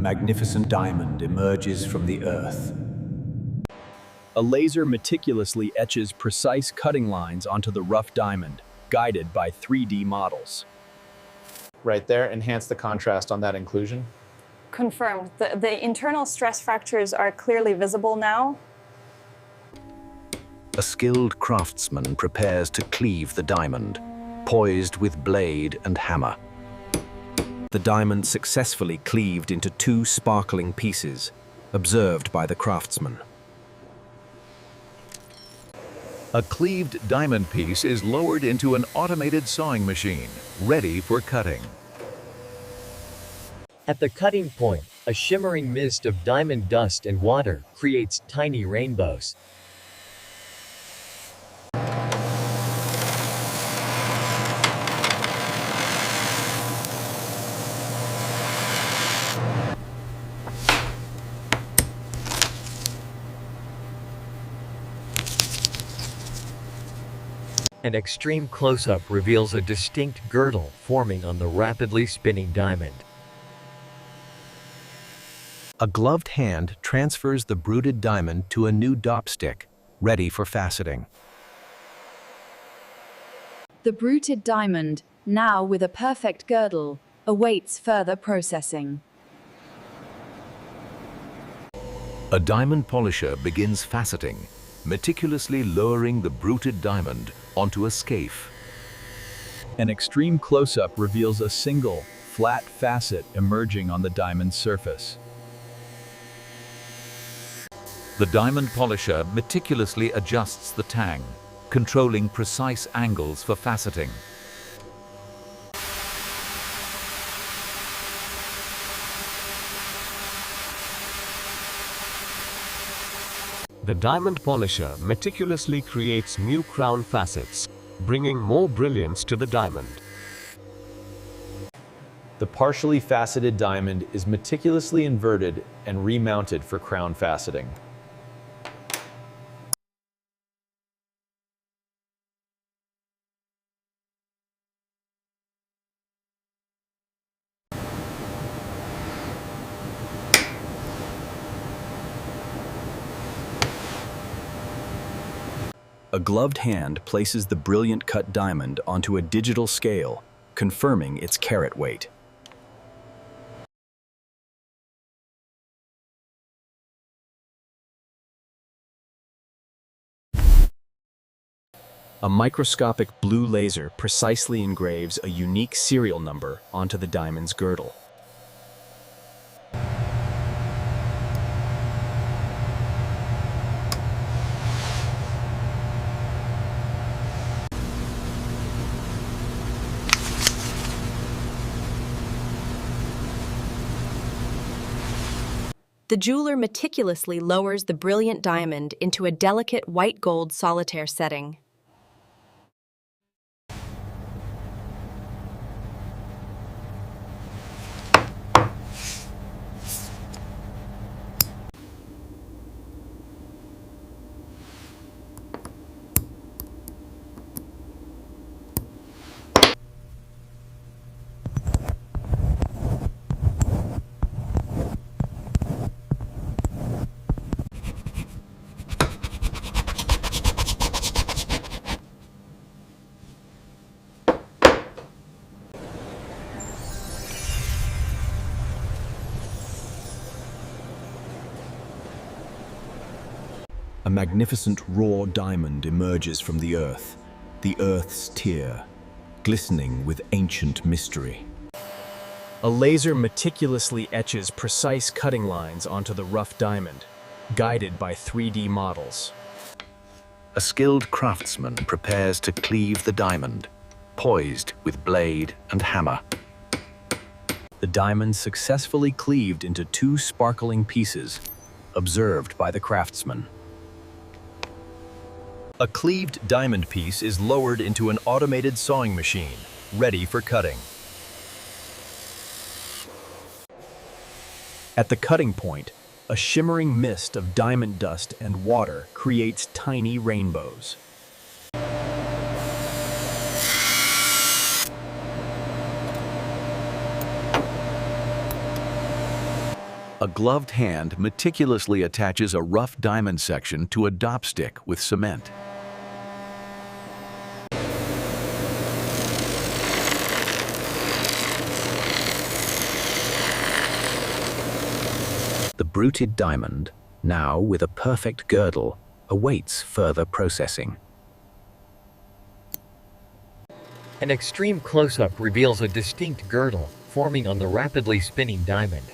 magnificent diamond emerges from the earth. A laser meticulously etches precise cutting lines onto the rough diamond, guided by 3D models. Right there, enhance the contrast on that inclusion. Confirmed. The internal stress fractures are clearly visible now. A skilled craftsman prepares to cleave the diamond, poised with blade and hammer. The diamond successfully cleaved into 2 sparkling pieces, observed by the craftsman. A cleaved diamond piece is lowered into an automated sawing machine, ready for cutting. At the cutting point, a shimmering mist of diamond dust and water creates tiny rainbows. An extreme close-up reveals a distinct girdle forming on the rapidly spinning diamond. A gloved hand transfers the bruted diamond to a new dopstick, ready for faceting. The bruted diamond, now with a perfect girdle, awaits further processing. A diamond polisher begins faceting, meticulously lowering the bruted diamond onto a scaphe. An extreme close-up reveals a single, flat facet emerging on the diamond's surface. The diamond polisher meticulously adjusts the tang, controlling precise angles for faceting. The diamond polisher meticulously creates new crown facets, bringing more brilliance to the diamond. The partially faceted diamond is meticulously inverted and remounted for crown faceting. A gloved hand places the brilliant cut diamond onto a digital scale, confirming its carat weight. A microscopic blue laser precisely engraves a unique serial number onto the diamond's girdle. The jeweler meticulously lowers the brilliant diamond into a delicate white gold solitaire setting. A magnificent raw diamond emerges from the earth's tear, glistening with ancient mystery. A laser meticulously etches precise cutting lines onto the rough diamond, guided by 3D models. A skilled craftsman prepares to cleave the diamond, poised with blade and hammer. The diamond successfully cleaved into 2 sparkling pieces, observed by the craftsman. A cleaved diamond piece is lowered into an automated sawing machine, ready for cutting. At the cutting point, a shimmering mist of diamond dust and water creates tiny rainbows. A gloved hand meticulously attaches a rough diamond section to a dop stick with cement. The bruted diamond, now with a perfect girdle, awaits further processing. An extreme close-up reveals a distinct girdle forming on the rapidly spinning diamond.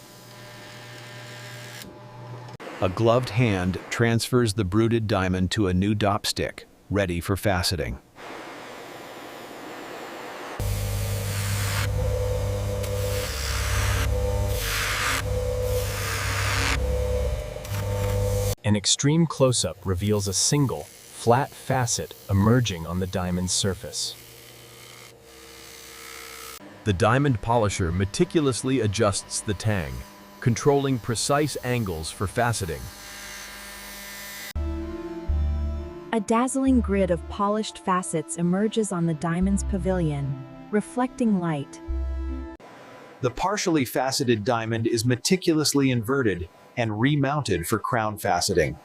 A gloved hand transfers the bruted diamond to a new dop stick, ready for faceting. An extreme close-up reveals a single, flat facet emerging on the diamond's surface. The diamond polisher meticulously adjusts the tang, controlling precise angles for faceting. A dazzling grid of polished facets emerges on the diamond's pavilion, reflecting light. The partially faceted diamond is meticulously inverted and remounted for crown faceting.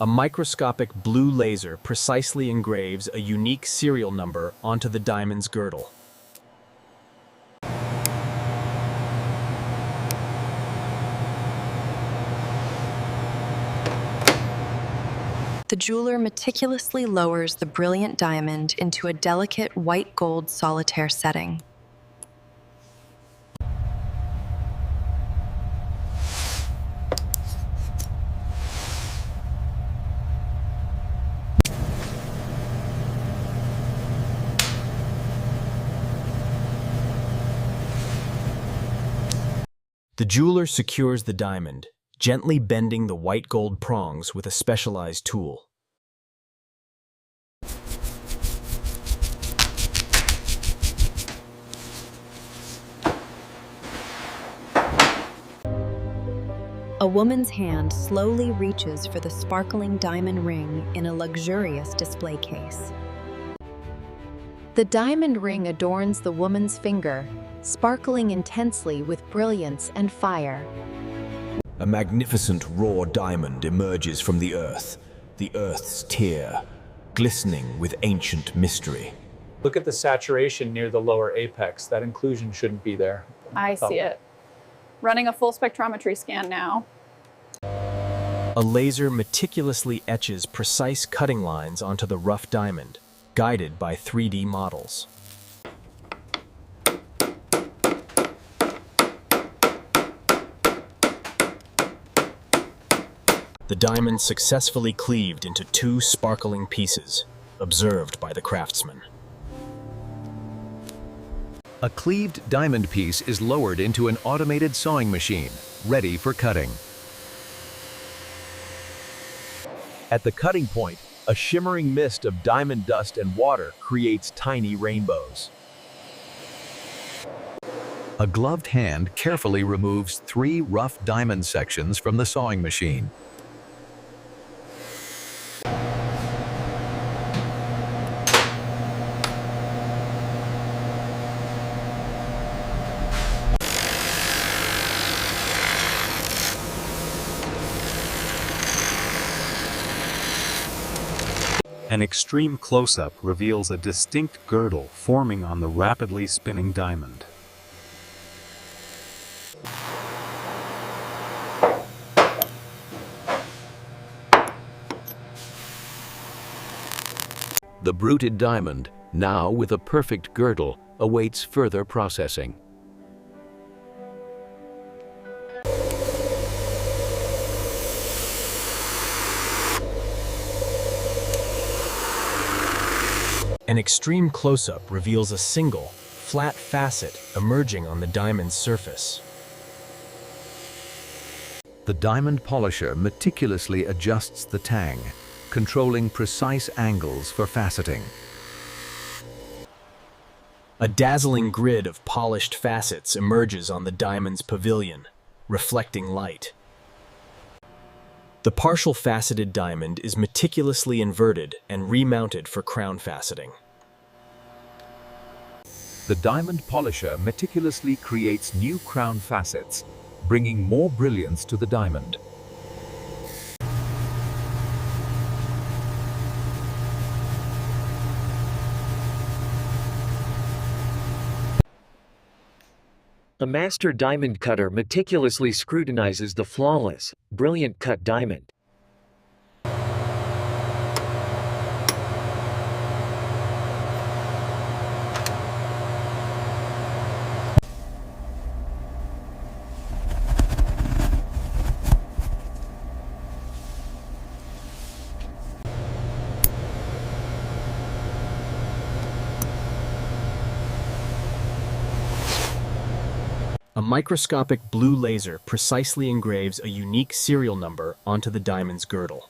A microscopic blue laser precisely engraves a unique serial number onto the diamond's girdle. The jeweler meticulously lowers the brilliant diamond into a delicate white gold solitaire setting. The jeweler secures the diamond, gently bending the white gold prongs with a specialized tool. A woman's hand slowly reaches for the sparkling diamond ring in a luxurious display case. The diamond ring adorns the woman's finger, sparkling intensely with brilliance and fire. A magnificent raw diamond emerges from the earth's tear, glistening with ancient mystery. Look at the saturation near the lower apex. That inclusion shouldn't be there. I see it. Running a full spectrometry scan now. A laser meticulously etches precise cutting lines onto the rough diamond, guided by 3D models. The diamond successfully cleaved into 2 sparkling pieces, observed by the craftsman. A cleaved diamond piece is lowered into an automated sewing machine, ready for cutting. At the cutting point, a shimmering mist of diamond dust and water creates tiny rainbows. A gloved hand carefully removes 3 rough diamond sections from the sewing machine. An extreme close-up reveals a distinct girdle forming on the rapidly spinning diamond. The bruted diamond, now with a perfect girdle, awaits further processing. An extreme close-up reveals a single, flat facet emerging on the diamond's surface. The diamond polisher meticulously adjusts the tang, controlling precise angles for faceting. A dazzling grid of polished facets emerges on the diamond's pavilion, reflecting light. The partial faceted diamond is meticulously inverted and remounted for crown faceting. The diamond polisher meticulously creates new crown facets, bringing more brilliance to the diamond. A master diamond cutter meticulously scrutinizes the flawless, brilliant cut diamond. A microscopic blue laser precisely engraves a unique serial number onto the diamond's girdle.